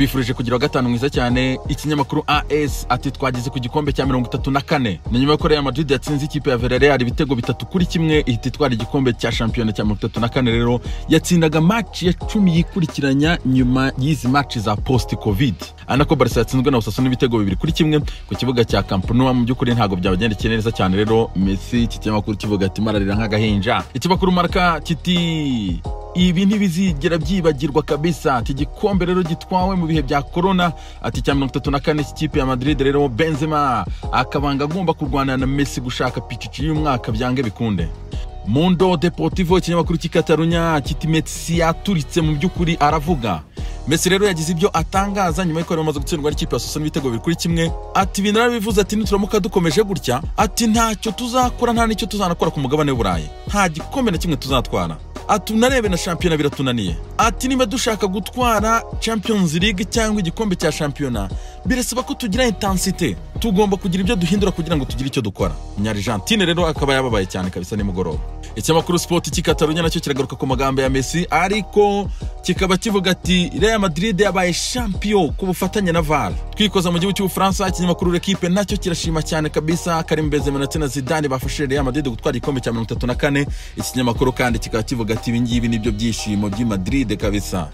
tubifurije kugira gatanu mwiza cyane. Ikinyamakuru AS ati twagize ku gikombe cya 34 ni nyuma yo Real Madrid yatsinze ikipe ya Villarreal ibitego 3-1 ihita itwara igikombe cya shampiyona cya 34 rero yatsindaga match ya 10 yikurikiranya nyuma y'izi match za post covid. Anako Barca yatsinzwe na Osasuna ibitego 2-1 ku kibuga cya Camp Nou. Mu byukuri ntago byabagendekeye neza cyane rero Messi ikinyamakuru kivuga ati mararira nk'agahinja. Ikinyamakuru Marca kiti ibi ntibizigera byibagirwa kabisa. Ati gikombe rero gitwawe mu bihe bya corona ati cya 34 ikipe ya Madrid rero Benzema akabanga agomba kurwana na Messi gushaka pichichi y'umwaka byange bikunde. Mundo Deportivo ikinyamakuru cy'Ikatarunya kiti Messi yaturitse mu byukuri aravuga. Messi rero yagize ibyo atangaza nyuma y'uko bamaze gutsindwa n'ikipe ya Osasuna ibitego 1-1. Ati ibintu arabivuze ati nituramuka dukomeje gutya ati ntacyo tuzakora nta nicyo tuzanakora ku mugabane w'Uburayi, nta gikombe na kimwe tuzatwara. Ati unarebe na shampiyona biratunaniye. Ati niba dushaka gutwara Champions League cyangwa igikombe cya shampiyona birasaba ko tugira intensité, tugomba kugira ibyo duhindura kugira ngo tugire icyo dukora. Argentine rero akaba yababaye cyane kabisa ni mugoroba. Ikinyamakuru Sport cy'Ikatarunya nacyo kiragaruka ku magambo ya Messi ariko kikaba kivuga ati Real Madrid yabaye champion ku bufatanye na VAR. Twikoza mu gihugu cy'u France ikinyamakuru L'Equipe nacyo kirashima cyane kabisa Karim Benzema na Zidane bafashe Real Madrid gutwara igikombe cya 34. Ikinyamakuru kandi kikaba kivuga ati ibi ngibi nibyo byishimo by'i Madrid kabisa.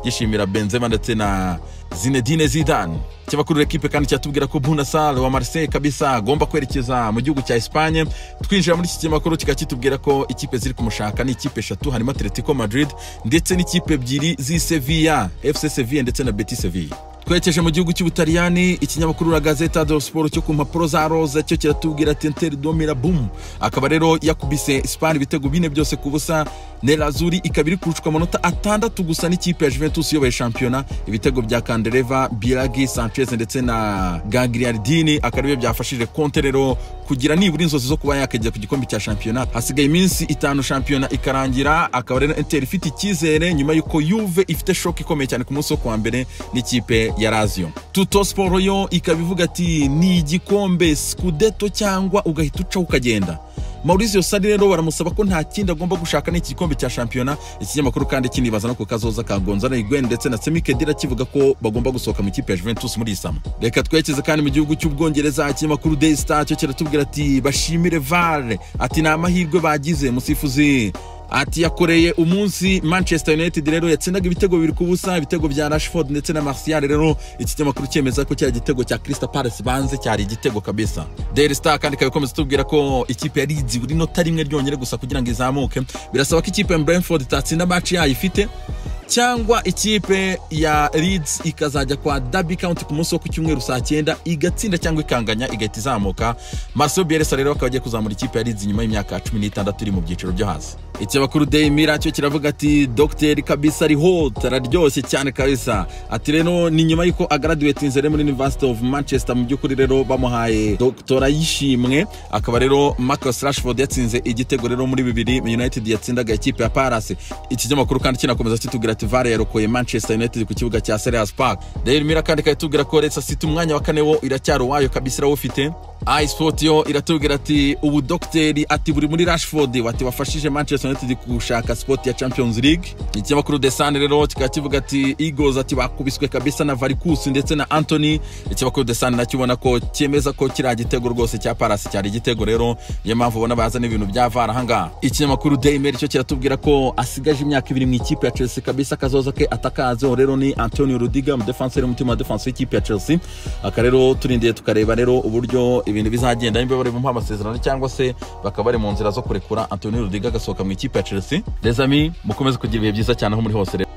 Gishimira Benzema ndetse na Zinedine Zidane. Ikinyamakuru L'Equipe kandi cyatubwira ko Bouna Sarr wa Marseille kabisa agomba kwerekeza mu gihugu cya Espagne. Twinjira muri iki kinyamakuru kikatubwira ko ikipe ziri kumushaka ni ikipe 3 harimo Atletico Madrid ndetse n'ikipe 2 zi Sevilla, FC Sevilla ndetse na Betis Sevilla. Twerekeje mu gihugu cy'Ubutaliyani ikinyamakuru La Gazzetta dello Sport cyo ku mpapuro za roza cyo kiratubwira ati Inter domira boom akaba rero yakubise Spain ibitego 4 byose ku busa. Nerazzurri ikabiri kurushwa amanota 6 gusa n'ikipe ya Juventus yobaye shampiyona. Ibitego bya Candreva, Biraghi, Sanchez ndetse na Gagliardini akaribyo byafashije Conte rero kugira nibura inzozi zo kuba yakagera ku gikombe cya shampiyona. Hasigaye iminsi 5 shampiyona ikarangira akaba rero Inter ifite icyizere nyuma yuko Juve ifite shock ikomeye cyane ku munsi wo kwa mbere n'ikipe ya Lazio. Tuttosport yo ikabivuga ati ni igikombe Scudetto cyangwa ugahita uca ukagenda. Maurizio Sarri rero baramusaba ko nta kindi agomba gushaka n'iki gikombe cya shampiyona. Ikinyamakuru kandi kinibaza no ku kazoza ka Gonzalo Higuain ndetse na Semi Khedira kivuga ko bagomba gusohoka mu ikipe ya Juventus muri isama. Reka twekeze kandi mu gihugu cy'Ubwongereza ikinyamakuru Daily Star cyo kiratubwira ati bashimire VAR ati na amahirwe bagize musifuzi ati yakoreye umunsi Manchester United rero yatsindaga ibitego 2 ku busa ibitego bya Rashford ndetse na Martial rero iki kinyamakuru cyemeza ko cya gitego cya Crystal Palace banze cyari igitego kabisa. Daily Star kandi kabikomeza tubwira ko ikipe ya Leeds buri nota rimwe ryonyere gusa kugira ngo izamuke. Birasaba ko ikipe ya Brentford itatsinda match yayifite cyangwa ikipe ya Leeds ikazajya kwa Derby County ku munsi wo ku cyumweru saa 9 igatsinda cyangwa ikanganya igahita izamuka. Marcelo Bielsa rero akagiye kuzamura ikipe ya Leeds nyuma y'imyaka 16 iri mu byiciro byo hasi. Ikinyamakuru Daily Mirror cyo kiravuga ati Dr kabisa ari hot araryoshye cyane kabisa. Ati rero ni nyuma yuko agraduatinze muri University of Manchester mu byukuri rero bamuhaye doktora yishimwe. Akaba rero Marcus Rashford yatsinze igitego rero muri 2 United yatsindaga ikipe ya Palace. Ikinyamakuru kandi kinakomeza kitubwira ati VAR yarokoye Manchester United ku kibuga cya Selhurst Park. Daily Mirror kandi kayitubwira ko Leicester City umwanya wa 4 wo iracyaro wayo kabisa rawufite. iSport yo iratubwira ati ubu Dr ati buri muri Rashford wati wafashije Manchester United kushaka spot ya Champions League. Ikinyamakuru The Sun rero kikakivuga ati Eagles ati bakubiswe kabisa na Varicus ndetse na Anthony. Ikinyamakuru The Sun nakibona ko cyemeza ko kira gitego rwose cya Palace cyari igitego rero niyo mpamvu ubona baza n'ibintu bya VAR hanga. Ikinyamakuru Daily Mail cyo kiratubwira ko asigaje imyaka 2 mu ikipe ya Chelsea kabisa kazoza ke atakaze rero ni Antonio Rudiger mu defenseur mutima defense y'ikipe ya Chelsea. Aka rero turindiye tukareba rero uburyo ibintu bizagenda nimba bari mu amasezerano cyangwa se bakaba bari mu nzira zo kurekura Antonio Rudiger agasohoka mu ikipe ya Chelsea. Les amis mukomeze kugira ibihe byiza cyane aho muri hose.